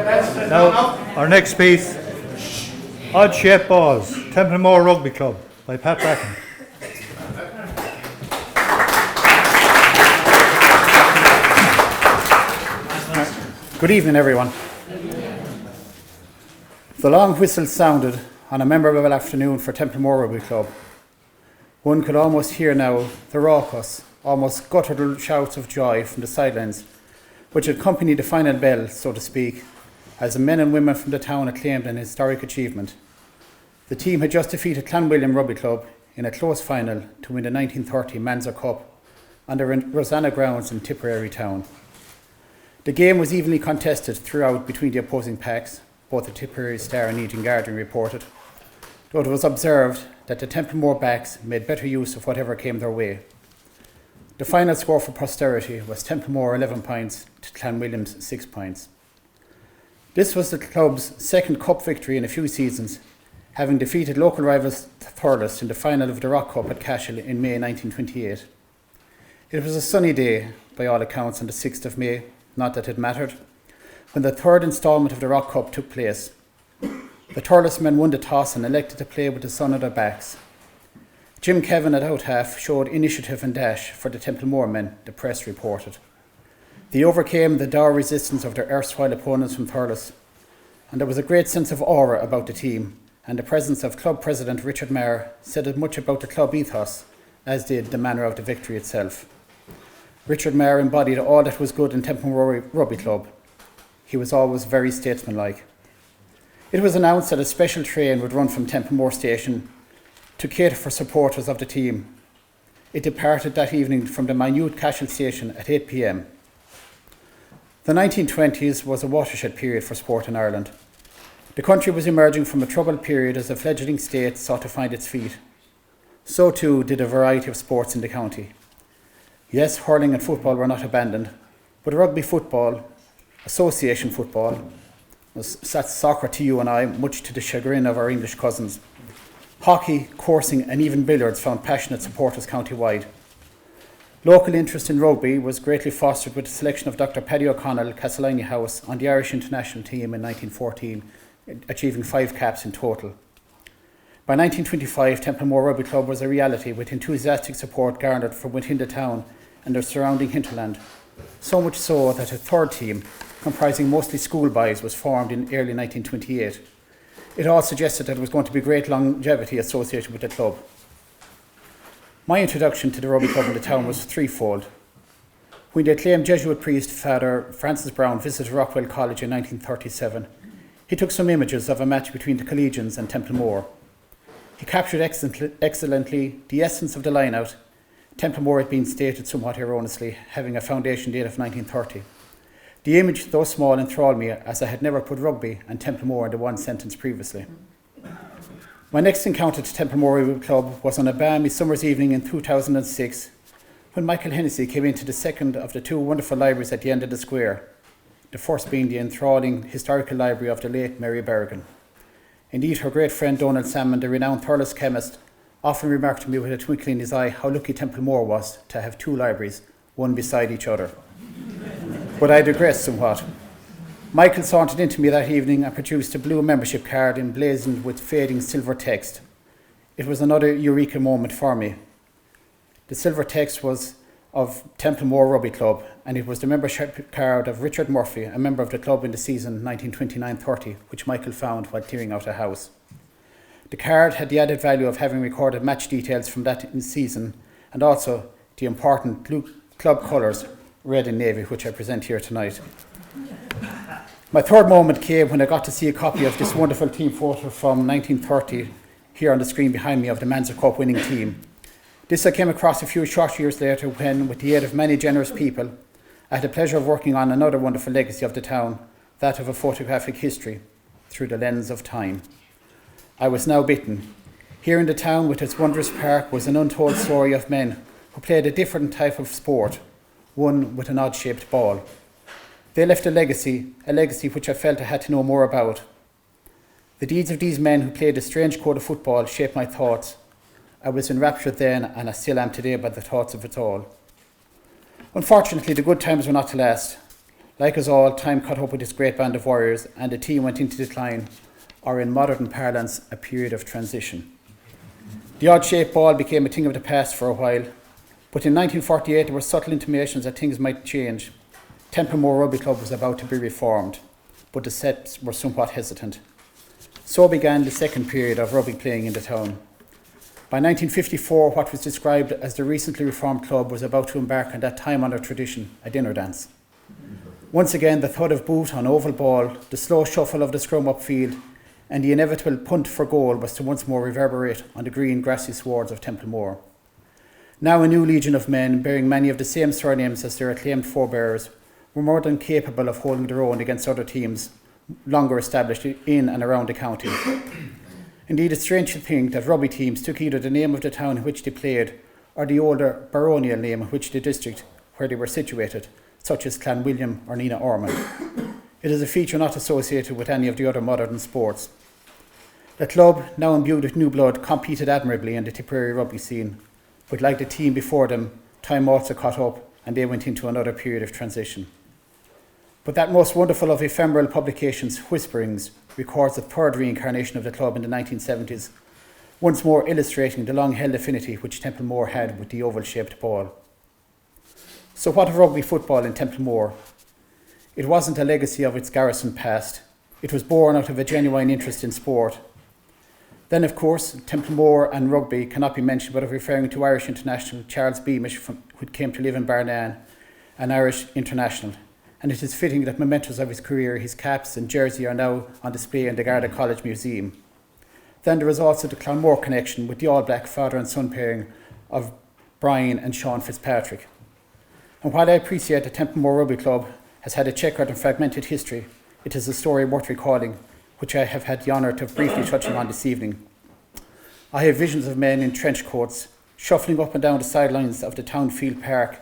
Now, our next piece, Odd Shape Balls, Templemore Rugby Club by Pat Bracken. Good evening, everyone. The long whistle sounded on a memorable afternoon for Templemore Rugby Club. One could almost hear now the raucous, almost guttural shouts of joy from the sidelines, which accompanied the final bell, so to speak, as the men and women from the town acclaimed an historic achievement. The team had just defeated Clanwilliam Rugby Club in a close final to win the 1930 Manzer Cup on the Rosanna grounds in Tipperary town. The game was evenly contested throughout between the opposing packs, both the Tipperary Star and Eton Guardian reported, though it was observed that the Templemore backs made better use of whatever came their way. The final score for posterity was Templemore 11 points to Clanwilliam's 6 points. This was the club's second cup victory in a few seasons, having defeated local rivals Thurles in the final of the Rock Cup at Cashel in May 1928. It was a sunny day, by all accounts, on the 6th of May, not that it mattered, when the third instalment of the Rock Cup took place. The Thurles men won the toss and elected to play with the sun at their backs. Jim Kevin at out half showed initiative and dash for the Templemore men, the press reported. They overcame the dour resistance of their erstwhile opponents from Thurles, and there was a great sense of aura about the team, and the presence of club president Richard Maher said as much about the club ethos as did the manner of the victory itself. Richard Maher embodied all that was good in Templemore Rugby Club. He was always very statesmanlike. It was announced that a special train would run from Templemore Station to cater for supporters of the team. It departed that evening from the minute Cashel Station at 8 p.m. The 1920s was a watershed period for sport in Ireland. The country was emerging from a troubled period as a fledgling state sought to find its feet. So too did a variety of sports in the county. Yes, hurling and football were not abandoned, but rugby football, association football, that's soccer to you and I, much to the chagrin of our English cousins. Hockey, coursing and even billiards found passionate supporters county-wide. Local interest in rugby was greatly fostered with the selection of Dr. Paddy O'Connell, Miscellany House, on the Irish international team in 1914, achieving 5 caps in total. By 1925, Templemore Rugby Club was a reality with enthusiastic support garnered from within the town and the surrounding hinterland, so much so that a third team, comprising mostly schoolboys, was formed in early 1928. It all suggested that there was going to be great longevity associated with the club. My introduction to the rugby club in the town was threefold. When the acclaimed Jesuit priest, Father Francis Brown, visited Rockwell College in 1937, he took some images of a match between the Collegians and Templemore. He captured excellently the essence of the line-out, Templemore had been stated somewhat erroneously, having a foundation date of 1930. The image, though small, enthralled me, as I had never put rugby and Templemore in the one sentence previously. My next encounter to Templemore Rugby Club was on a balmy summer's evening in 2006, when Michael Hennessy came into the second of the 2 wonderful libraries at the end of the square, the first being the enthralling historical library of the late Mary Berrigan. Indeed, her great friend Donald Salmon, the renowned Thurles chemist, often remarked to me with a twinkle in his eye how lucky Templemore was to have 2 libraries, one beside each other. But I digress somewhat. Michael sauntered into me that evening and produced a blue membership card emblazoned with fading silver text. It was another eureka moment for me. The silver text was of Templemore Rugby Club, and it was the membership card of Richard Murphy, a member of the club in the season 1929-30, which Michael found while clearing out a house. The card had the added value of having recorded match details from that season, and also the important club colours, red and navy, which I present here tonight. My third moment came when I got to see a copy of this wonderful team photo from 1930 here on the screen behind me of the Manzer Cup winning team. This I came across a few short years later when, with the aid of many generous people, I had the pleasure of working on another wonderful legacy of the town, that of a photographic history through the lens of time. I was now bitten. Here in the town with its wondrous park was an untold story of men who played a different type of sport, one with an odd-shaped ball. They left a legacy which I felt I had to know more about. The deeds of these men who played a strange code of football shaped my thoughts. I was enraptured then, and I still am today by the thoughts of it all. Unfortunately, the good times were not to last. Like us all, time caught up with this great band of warriors and the team went into decline, or in modern parlance, a period of transition. The odd-shaped ball became a thing of the past for a while, but in 1948 there were subtle intimations that things might change. Templemore Rugby Club was about to be reformed, but the sets were somewhat hesitant. So began the second period of rugby playing in the town. By 1954, what was described as the recently reformed club was about to embark on that time-honoured tradition, a dinner dance. Once again, the thud of boot on oval ball, the slow shuffle of the scrum upfield, and the inevitable punt for goal was to once more reverberate on the green, grassy swards of Templemore. Now a new legion of men, bearing many of the same surnames as their acclaimed forebears, were more than capable of holding their own against other teams longer established in and around the county. Indeed, it's strange to think that rugby teams took either the name of the town in which they played or the older baronial name in which the district where they were situated, such as Clanwilliam or Nina Ormond. It is a feature not associated with any of the other modern sports. The club, now imbued with new blood, competed admirably in the Tipperary rugby scene, but like the team before them, time also caught up and they went into another period of transition. But that most wonderful of ephemeral publications, Whisperings, records the third reincarnation of the club in the 1970s, once more illustrating the long-held affinity which Templemore had with the oval-shaped ball. So what of rugby football in Templemore? It wasn't a legacy of its garrison past. It was born out of a genuine interest in sport. Then, of course, Templemore and rugby cannot be mentioned without referring to Irish international Charles Beamish, who came to live in Barnan, an Irish international. And it is fitting that mementos of his career, his caps and jersey, are now on display in the Garda College Museum. Then there is also the Clonmore connection with the all-black father and son pairing of Brian and Sean Fitzpatrick. And while I appreciate that Templemore Rugby Club has had a checkered and fragmented history, it is a story worth recalling, which I have had the honour of briefly touching on this evening. I have visions of men in trench coats, shuffling up and down the sidelines of the Townfield Park,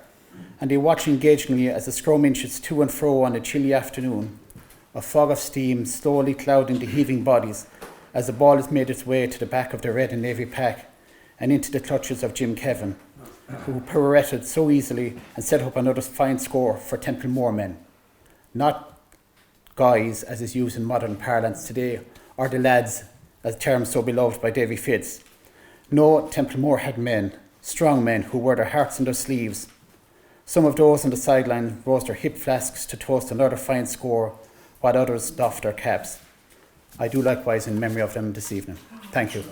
and they watch engagingly as the scrum inches to and fro on a chilly afternoon, a fog of steam slowly clouding the heaving bodies as the ball has made its way to the back of the red and navy pack and into the clutches of Jim Kevin, who pirouetted so easily and set up another fine score for Templemore men. Not guys, as is used in modern parlance today, or the lads, as terms so beloved by Davy Fitz. No, Templemore had men, strong men, who wore their hearts in their sleeves. Some of those on the sideline rose their hip flasks to toast another fine score, while others doffed their caps. I do likewise in memory of them this evening. Thank you.